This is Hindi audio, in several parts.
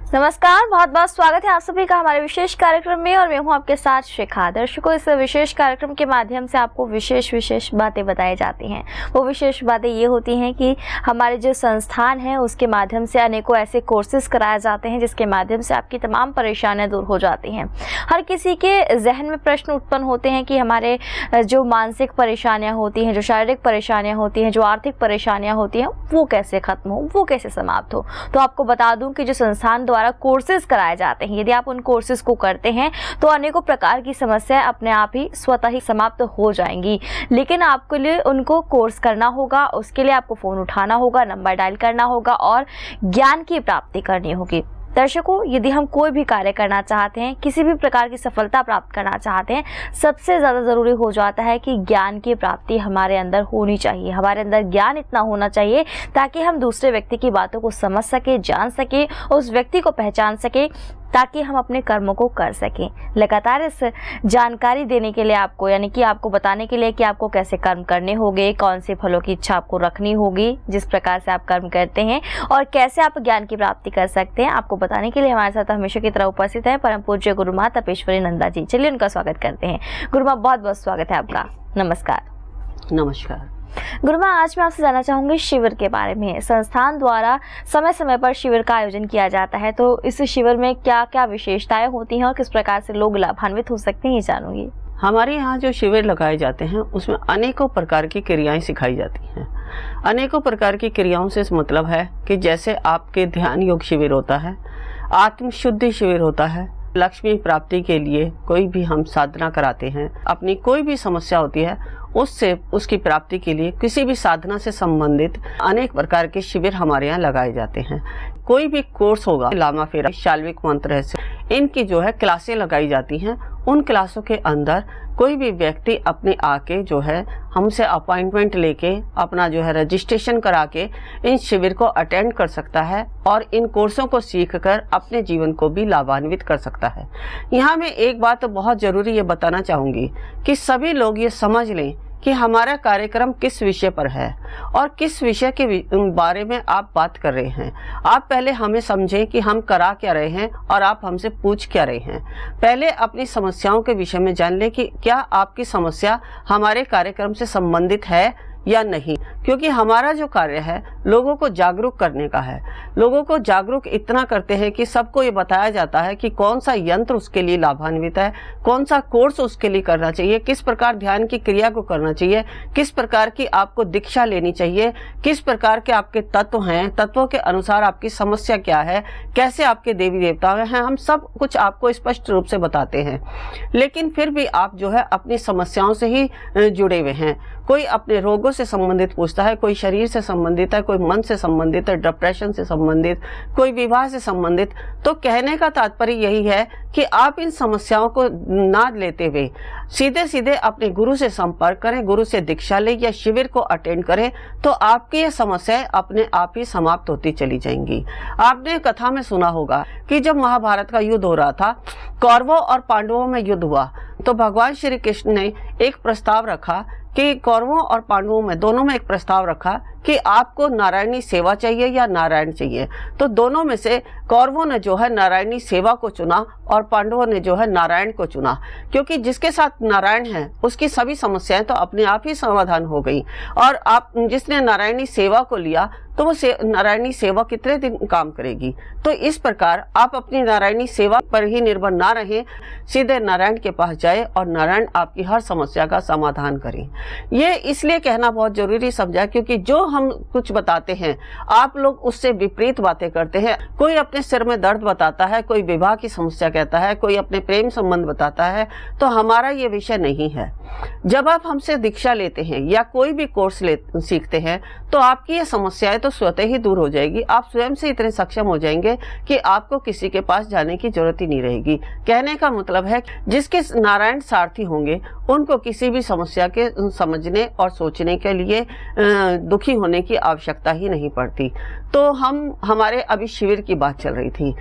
नमस्कार, बहुत बहुत स्वागत है आप सभी का हमारे विशेष कार्यक्रम में और मैं हूं आपके साथ शिखा। दर्शकों, इस विशेष कार्यक्रम के माध्यम से आपको विशेष बातें बताई जाती हैं। वो विशेष बातें ये होती हैं कि हमारे जो संस्थान है उसके माध्यम से अनेकों ऐसे कोर्सेज कराए जाते हैं जिसके माध्यम से आपकी तमाम परेशानियां दूर हो जाती हैं। हर किसी के जहन में प्रश्न उत्पन्न होते हैं कि हमारे जो मानसिक परेशानियाँ होती हैं, जो शारीरिक परेशानियाँ होती हैं, जो आर्थिक परेशानियाँ होती हैं, वो कैसे खत्म हो, वो कैसे समाप्त हो। तो आपको बता दूं कि जो संस्थान द्वारा कोर्सेज कराए जाते हैं, यदि आप उन कोर्सेज को करते हैं तो अनेकों प्रकार की समस्याएं अपने आप ही स्वतः ही समाप्त हो जाएंगी। लेकिन आपके लिए उनको कोर्स करना होगा, उसके लिए आपको फोन उठाना होगा, नंबर डायल करना होगा और ज्ञान की प्राप्ति करनी होगी। दर्शकों, यदि हम कोई भी कार्य करना चाहते हैं, किसी भी प्रकार की सफलता प्राप्त करना चाहते हैं, सबसे ज़्यादा ज़रूरी हो जाता है कि ज्ञान की प्राप्ति हमारे अंदर होनी चाहिए। हमारे अंदर ज्ञान इतना होना चाहिए ताकि हम दूसरे व्यक्ति की बातों को समझ सके, जान सके, उस व्यक्ति को पहचान सके, ताकि हम अपने कर्मों को कर सकें। लगातार इस जानकारी देने के लिए आपको, यानी कि आपको बताने के लिए कि आपको कैसे कर्म करने होंगे, कौन से फलों की इच्छा आपको रखनी होगी जिस प्रकार से आप कर्म करते हैं, और कैसे आप ज्ञान की प्राप्ति कर सकते हैं, आपको बताने के लिए हमारे साथ हमेशा की तरह उपस्थित है परम पूज्य गुरु माँ तपेश्वरी नंदा जी। चलिए उनका स्वागत करते हैं। गुरु माँ, बहुत बहुत स्वागत है आपका। नमस्कार। नमस्कार गुरुमा, आज मैं आपसे जानना चाहूंगी शिविर के बारे में। संस्थान द्वारा समय समय पर शिविर का आयोजन किया जाता है, तो इस शिविर में क्या क्या विशेषताएं होती हैं और किस प्रकार से लोग लाभान्वित हो सकते हैं, ये जानूंगी। हमारे यहाँ जो शिविर लगाए जाते हैं उसमें अनेकों प्रकार की क्रियाएं सिखाई जाती हैं। अनेकों प्रकार की क्रियाओं से मतलब है कि जैसे आपके ध्यान योग शिविर होता है, आत्म शुद्धि शिविर होता है, लक्ष्मी प्राप्ति के लिए कोई भी हम साधना कराते हैं, अपनी कोई भी समस्या होती है उससे उसकी प्राप्ति के लिए किसी भी साधना से संबंधित अनेक प्रकार के शिविर हमारे यहाँ लगाए जाते हैं। कोई भी कोर्स होगा, लामा फेरा, शाल्विक मंत्र रहस्य, इनकी जो है क्लासें लगाई जाती हैं। उन क्लासों के अंदर कोई भी व्यक्ति अपने आके जो है हमसे अपॉइंटमेंट लेके अपना जो है रजिस्ट्रेशन करा के इन शिविर को अटेंड कर सकता है और इन कोर्सों को सीखकर अपने जीवन को भी लाभान्वित कर सकता है। यहाँ मैं एक बात बहुत ज़रूरी ये बताना चाहूँगी कि सभी लोग ये समझ लें कि हमारा कार्यक्रम किस विषय पर है और किस विषय के बारे में आप बात कर रहे हैं। आप पहले हमें समझें कि हम करा क्या रहे हैं और आप हमसे पूछ क्या रहे हैं। पहले अपनी समस्याओं के विषय में जान लें कि क्या आपकी समस्या हमारे कार्यक्रम से संबंधित है या नहीं, क्योंकि हमारा जो कार्य है लोगों को जागरूक करने का है। लोगों को जागरूक इतना करते हैं कि सबको ये बताया जाता है कि कौन सा यंत्र उसके लिए लाभान्वित है, कौन सा कोर्स उसके लिए करना चाहिए, किस प्रकार ध्यान की क्रिया को करना चाहिए, किस प्रकार की आपको दीक्षा लेनी चाहिए, किस प्रकार के आपके तत्व हैं, तत्वों के अनुसार आपकी समस्या क्या है, कैसे आपके देवी देवता हैं, हम सब कुछ आपको स्पष्ट रूप से बताते हैं। लेकिन फिर भी आप जो है अपनी समस्याओं से ही जुड़े हुए हैं। कोई अपने रोगों से संबंधित पूछता है, कोई शरीर से संबंधित है, कोई मन से संबंधित है, डिप्रेशन से संबंधित, कोई विवाह से संबंधित। तो कहने का तात्पर्य यही है कि आप इन समस्याओं को ना लेते हुए सीधे सीधे अपने गुरु से संपर्क करें, गुरु से दीक्षा लें या शिविर को अटेंड करें, तो आपकी ये समस्याएं अपने आप ही समाप्त होती चली जाएंगी। आपने कथा में सुना होगा कि जब महाभारत का युद्ध हो रहा था, कौरवों और पांडवों में युद्ध हुआ, तो भगवान श्री कृष्ण ने एक प्रस्ताव रखा कि कौरवों और पांडवों में दोनों में एक प्रस्ताव रखा कि आपको नारायणी सेवा चाहिए या नारायण चाहिए। तो दोनों में से कौरवों ने जो है नारायणी सेवा को चुना और पांडवों ने जो है नारायण को चुना, क्योंकि जिसके साथ नारायण है उसकी सभी समस्याएं तो अपने आप ही समाधान हो गई। और आप जिसने नारायणी सेवा को लिया तो वो नारायणी सेवा कितने दिन काम करेगी। तो इस प्रकार आप अपनी नारायणी सेवा पर ही निर्भर ना रहें, सीधे नारायण के पास जाए और नारायण आपकी हर समस्या का समाधान करें। ये इसलिए कहना बहुत जरूरी समझा क्योंकि जो हम कुछ बताते हैं आप लोग उससे विपरीत बातें करते हैं। कोई अपने सिर में दर्द बताता है, कोई विवाह की समस्या कहता है, कोई अपने प्रेम संबंध बताता है, तो हमारा ये विषय नहीं है। जब आप हमसे दीक्षा लेते हैं या कोई भी कोर्स सीखते हैं तो आपकी ये समस्याएं तो स्वतः ही दूर हो जाएगी। आप स्वयं से इतने सक्षम हो जाएंगे कि आपको किसी के पास जाने की जरूरत ही नहीं रहेगी। कहने का मतलब है जिसके नारायण सारथी होंगे उनको किसी भी समस्या के समझने और सोचने के लिए दुखी होने की आवश्यकता ही नहीं पड़ती। तो हमारे अभी शिविर की बात चल रही थी।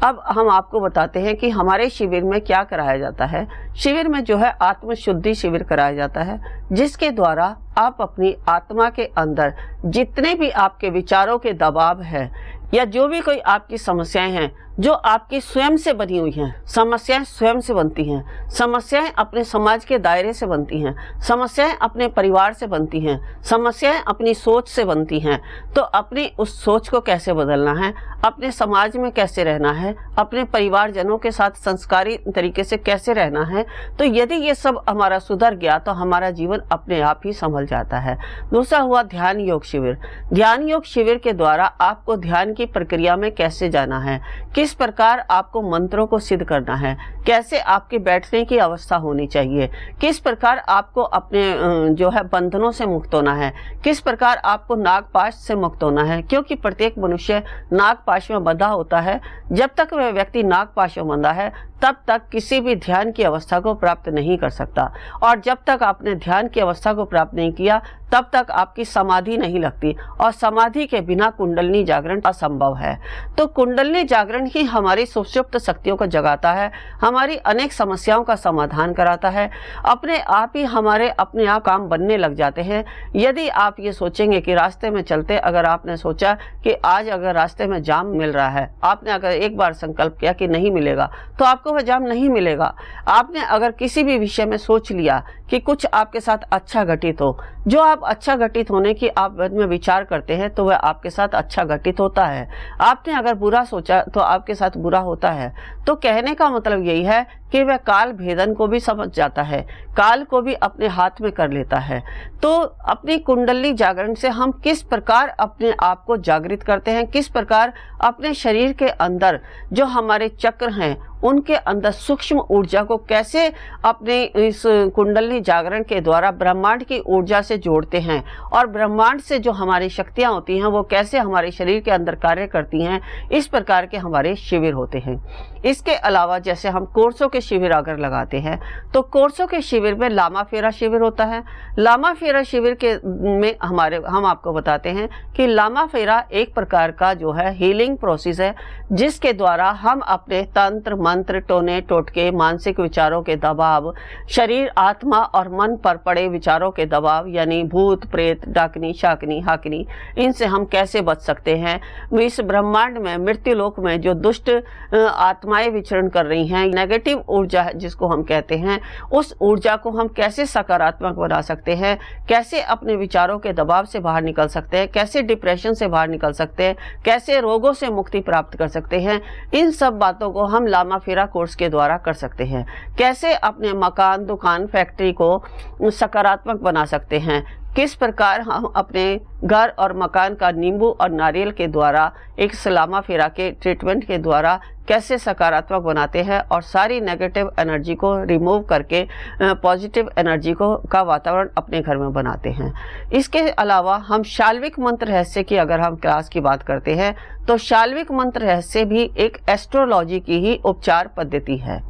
अब हम आपको बताते हैं कि हमारे शिविर में क्या कराया जाता है। शिविर में जो है आत्म शुद्धि शिविर कराया जाता है, जिसके द्वारा आप अपनी आत्मा के अंदर जितने भी आपके विचारों के दबाव है या जो भी कोई आपकी समस्याएं हैं, जो आपकी स्वयं से बनी हुई हैं। समस्याएं स्वयं से बनती हैं, समस्याएं अपने समाज के दायरे से बनती हैं, समस्याएं अपने परिवार से बनती हैं, समस्याएं अपनी सोच से बनती हैं। तो अपनी उस सोच को कैसे बदलना है, अपने समाज में कैसे रहना है, अपने परिवारजनों के साथ संस्कारी तरीके से कैसे रहना है, तो यदि ये सब हमारा सुधर गया तो हमारा जीवन अपने आप ही संभल जाता है। दूसरा हुआ ध्यान योग शिविर। ध्यान योग शिविर के द्वारा आपको ध्यान की प्रक्रिया में कैसे जाना है, किस प्रकार आपको मंत्रों को सिद्ध करना है, कैसे आपके बैठने की अवस्था होनी चाहिए, किस प्रकार आपको अपने जो है बंधनों से मुक्त होना है, किस प्रकार आपको नागपाश से मुक्त होना है, क्योंकि प्रत्येक मनुष्य नागपाश में बंधा होता है। जब तक वह व्यक्ति नागपाश में बंधा है तब तक किसी भी ध्यान की अवस्था को प्राप्त नहीं कर सकता, और जब तक आपने ध्यान की अवस्था को प्राप्त नहीं किया तब तक आपकी समाधि नहीं लगती, और समाधि के बिना कुंडलिनी जागरण असंभव है। तो कुंडलिनी जागरण ही हमारी सुषुप्त शक्तियों को जगाता है, हमारी अनेक समस्याओं का समाधान कराता है, अपने आप ही हमारे अपने आप काम बनने लग जाते हैं। यदि आप ये सोचेंगे कि रास्ते में चलते अगर आपने सोचा कि आज अगर रास्ते में जाम मिल रहा है, आपने अगर एक बार संकल्प किया कि नहीं मिलेगा तो आपको वह जाम नहीं मिलेगा। आपने अगर किसी भी विषय में सोच लिया कि कुछ आपके साथ अच्छा घटित हो, जो आप अच्छा घटित होने की आप मन में विचार करते हैं तो वह आपके साथ अच्छा घटित होता है। आपने अगर बुरा सोचा तो आपके साथ बुरा होता है। तो कहने का मतलब यही है कि वह काल भेदन को भी समझ जाता है, काल को भी अपने हाथ में कर लेता है। तो अपनी कुंडली जागरण से हम किस प्रकार अपने आप को जागृत करते हैं, किस प्रकार अपने शरीर के अंदर जो हमारे चक्र हैं उनके अंदर सूक्ष्म ऊर्जा को कैसे अपने इस कुंडली जागरण के द्वारा ब्रह्मांड की ऊर्जा से जोड़ते हैं, और ब्रह्मांड से जो हमारी शक्तियां होती हैं वो कैसे हमारे शरीर के अंदर कार्य करती हैं, इस प्रकार के हमारे शिविर होते हैं। इसके अलावा जैसे हम कोर्सों के शिविर अगर लगाते हैं तो कोर्सों के शिविर में लामा फेरा शिविर होता है। लामा फेरा शिविर के में हम आपको बताते हैं कि लामा फेरा एक प्रकार का जो है हीलिंग प्रोसेस है, जिसके द्वारा हम अपने तंत्र मंत्र टोने टोटके मानसिक विचारों के दबाव, शरीर आत्मा और मन पर पड़े विचारों के दबाव यानी भूत प्रेत डाकनी शाकनी हाकनी, इनसे हम कैसे बच सकते हैं। इस ब्रह्मांड में मृत्यु लोक में जो दुष्ट आत्माएं विचरण कर रही हैं, नेगेटिव ऊर्जा जिसको हम कहते हैं, उस ऊर्जा को हम कैसे सकारात्मक बना सकते हैं, कैसे अपने विचारों के दबाव से बाहर निकल सकते हैं, कैसे डिप्रेशन से बाहर निकल सकते हैं, कैसे रोगों से मुक्ति प्राप्त कर सकते हैं, इन सब बातों को हम लामा फेरा कोर्स के द्वारा कर सकते हैं। कैसे अपने मकान दुकान फैक्ट्री को सकारात्मक बना सकते हैं, किस प्रकार हम अपने घर और मकान का नींबू और नारियल के द्वारा एक लामा फेरा के ट्रीटमेंट के द्वारा कैसे सकारात्मक बनाते हैं और सारी नेगेटिव एनर्जी को रिमूव करके पॉजिटिव एनर्जी को का वातावरण अपने घर में बनाते हैं। इसके अलावा हम शाल्विक मंत्र रहस्य की अगर हम क्लास की बात करते हैं तो शाल्विक मंत्र रहस्य भी एक एस्ट्रोलॉजी की ही उपचार पद्धति है।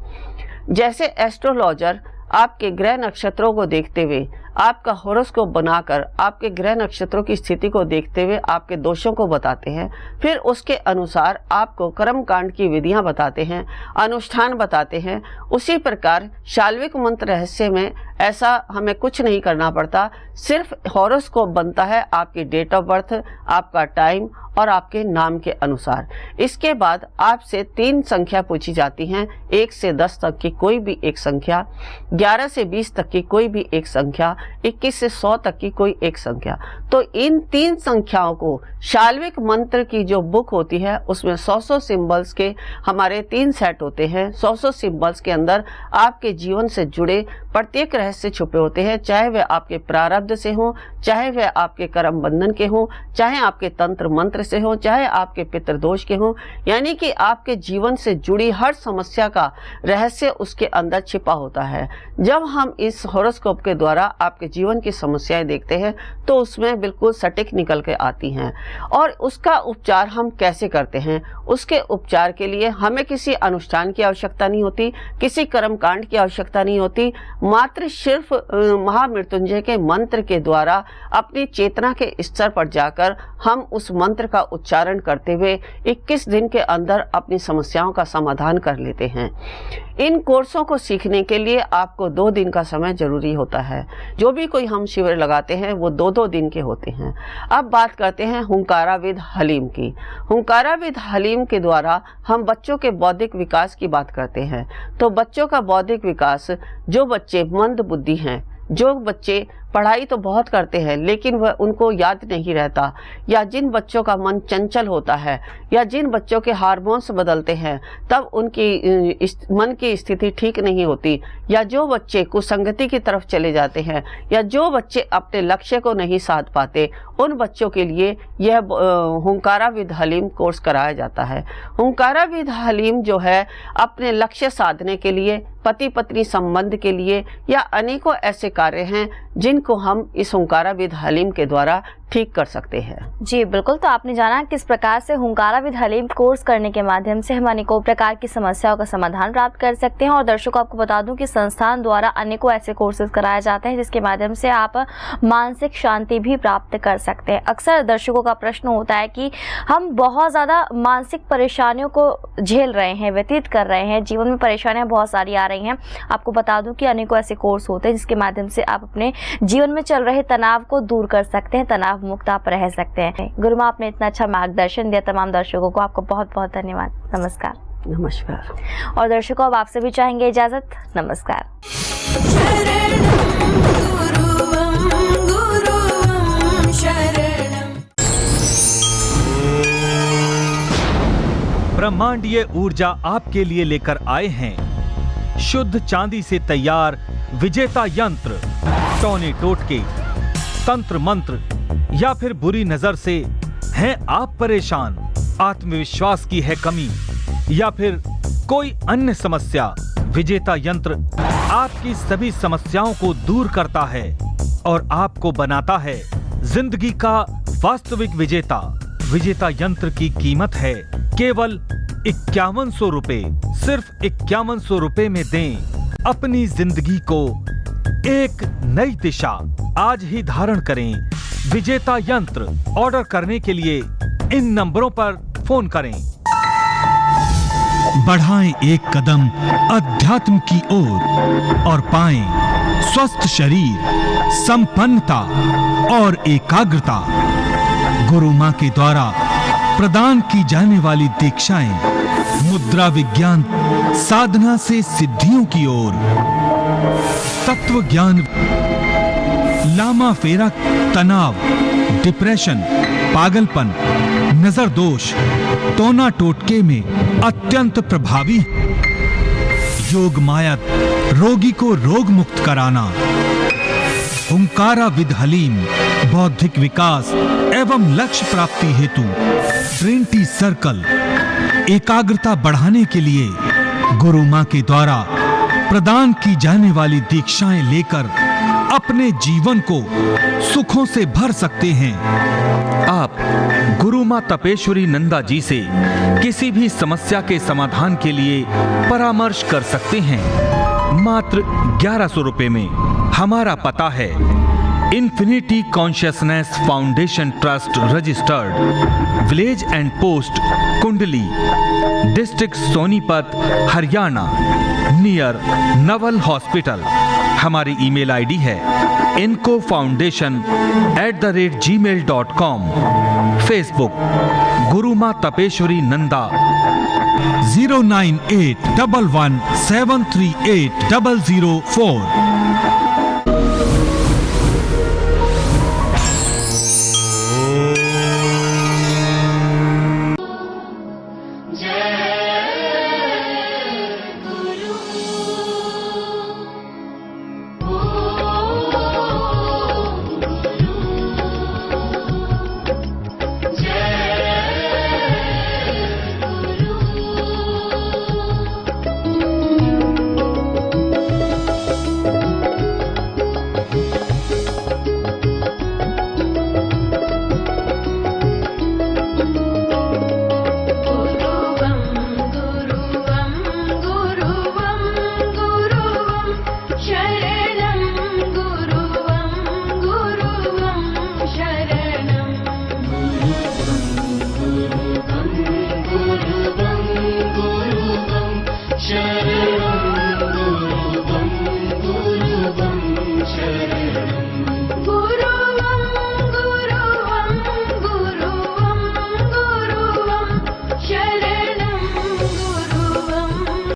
जैसे एस्ट्रोलॉजर आपके ग्रह नक्षत्रों को देखते हुए आपका हॉरोस्कोप बनाकर आपके ग्रह नक्षत्रों की स्थिति को देखते हुए आपके दोषों को बताते हैं, फिर उसके अनुसार आपको कर्म कांड की विधियां बताते हैं, अनुष्ठान बताते हैं। उसी प्रकार शाल्विक मंत्र रहस्य में ऐसा हमें कुछ नहीं करना पड़ता, सिर्फ हॉरोस्कोप बनता है आपकी डेट ऑफ बर्थ, आपका टाइम और आपके नाम के अनुसार। इसके बाद आपसे 3 संख्या पूछी जाती हैं, 1 से 10 तक की कोई भी एक संख्या, 11 से 20 तक की कोई भी एक संख्या, 21 से 100 तक की कोई एक संख्या। तो इन 3 संख्याओं को शाल्विक मंत्र की जो बुक होती है उसमें 100 सिंबल्स के हमारे 3 सेट होते हैं। 100 सिंबल्स के अंदर आपके जीवन से जुड़े प्रत्येक रहस्य छुपे होते हैं, चाहे वह आपके प्रारब्ध से हो, चाहे वह आपके कर्म बंधन के हो, चाहे आपके तंत्र मंत्र से हो, चाहे आपके पितृदोष के हो, यानी कि आपके जीवन से जुड़ी हर समस्या का रहस्य उसके अंदर छिपा होता है। जब हम इस हॉरोस्कोप के द्वारा आपके जीवन की समस्याएं देखते हैं तो उसमें बिल्कुल सटीक निकल के आती हैं। और उसका उपचार हम कैसे करते हैं, उसके उपचार के लिए हमें किसी अनुष्ठान की आवश्यकता नहीं होती, किसी कर्म कांड की आवश्यकता नहीं होती, मात्र सिर्फ महामृत्युंजय के मंत्र के द्वारा अपनी चेतना के स्तर पर जाकर हम उस मंत्र का उच्चारण करते हुए 21 दिन के अंदर अपनी समस्याओं का समाधान कर लेते हैं। इन कोर्सों को सीखने के लिए आपको 2 दिन का समय जरूरी होता है। जो भी कोई हम शिविर लगाते हैं वो 2-2 दिन के होते हैं। अब बात करते हैं हुंकारा विद हलीम की। हुंकारा विद हलीम के द्वारा हम बच्चों के बौद्धिक विकास की बात करते हैं। तो बच्चों का बौद्धिक विकास, जो बच्चे मंद बुद्धि हैं, जो बच्चे पढ़ाई तो बहुत करते हैं लेकिन वह उनको याद नहीं रहता, या जिन बच्चों का मन चंचल होता है, या जिन बच्चों के हार्मोन्स बदलते हैं तब उनकी मन की स्थिति ठीक नहीं होती, या जो बच्चे कुसंगति की तरफ चले जाते हैं, या जो बच्चे अपने लक्ष्य को नहीं साध पाते, उन बच्चों के लिए यह हुंकारा विद हलीम कोर्स कराया जाता है। हुंकारा विद हलीम जो है अपने लक्ष्य साधने के लिए, पति पत्नी संबंध के लिए, या अनेकों ऐसे कार्य हैं जिनको हम इस हुंकारा विद हलीम के द्वारा ठीक कर सकते हैं। जी बिल्कुल। तो आपने जाना किस प्रकार से हुंकारा विद हलीम कोर्स करने के माध्यम से हम अनेकों प्रकार की समस्याओं का समाधान प्राप्त कर सकते हैं। और दर्शकों आपको बता दूं कि संस्थान द्वारा अनेकों ऐसे कोर्सेज कराए जाते हैं जिसके माध्यम से आप मानसिक शांति भी प्राप्त कर सकते हैं। अक्सर दर्शकों का प्रश्न होता है कि हम बहुत ज़्यादा मानसिक परेशानियों को झेल रहे हैं, व्यतीत कर रहे हैं, जीवन में परेशानियाँ बहुत सारी आ रही हैं। आपको बता दूँ कि अनेकों ऐसे कोर्स होते हैं जिसके माध्यम से आप अपने जीवन में चल रहे तनाव को दूर कर सकते हैं, तनाव मुक्त आप रह सकते हैं। गुरु माँ, आपने इतना अच्छा मार्गदर्शन दिया तमाम दर्शकों को, आपको बहुत बहुत धन्यवाद। नमस्कार। नमस्कार। और दर्शकों अब आपसे भी चाहेंगे इजाजत। नमस्कार। ब्रह्मांडीय ऊर्जा आपके लिए लेकर आए हैं शुद्ध चांदी से तैयार विजेता यंत्र। टोने टोटके, तंत्र मंत्र या फिर बुरी नजर से हैं आप परेशान, आत्मविश्वास की है कमी या फिर कोई अन्य समस्या, विजेता यंत्र आपकी सभी समस्याओं को दूर करता है और आपको बनाता है जिंदगी का वास्तविक विजेता। विजेता यंत्र की कीमत है केवल 5100 रुपए। सिर्फ 5100 रुपए में दें अपनी जिंदगी को एक नई दिशा। आज ही धारण करें विजेता यंत्र। ऑर्डर करने के लिए इन नंबरों पर फोन करें। बढ़ाएं एक कदम अध्यात्म की ओर और पाएं स्वस्थ शरीर, संपन्नता और एकाग्रता। गुरु मां के द्वारा प्रदान की जाने वाली दीक्षाएं मुद्रा विज्ञान साधना से सिद्धियों की ओर, तत्व ज्ञान, लामा फेरा, तनाव, डिप्रेशन, पागलपन, नजर दोष, टोना टोटके में अत्यंत प्रभावी। योग माया, रोगी को रोग मुक्त कराना। हुंकारा विद हलीम, बौद्धिक विकास एवं लक्ष्य प्राप्ति हेतु ट्रिनिटी सर्कल। एकाग्रता बढ़ाने के लिए गुरु मां के द्वारा प्रदान की जाने वाली दीक्षाएं लेकर अपने जीवन को सुखों से भर सकते हैं। आप गुरु मां तपेश्वरी नंदा जी से किसी भी समस्या के समाधान के लिए परामर्श कर सकते हैं मात्र 1100 रुपए में। हमारा पता है infinity consciousness foundation trust registered, village and post Kundli, district Sonipat, Haryana, near Naval hospital. हमारी ईमेल आईडी है incofoundation@gmail.com। फेसबुक गुरु मां तपेश्वरी नंदा। 09811738004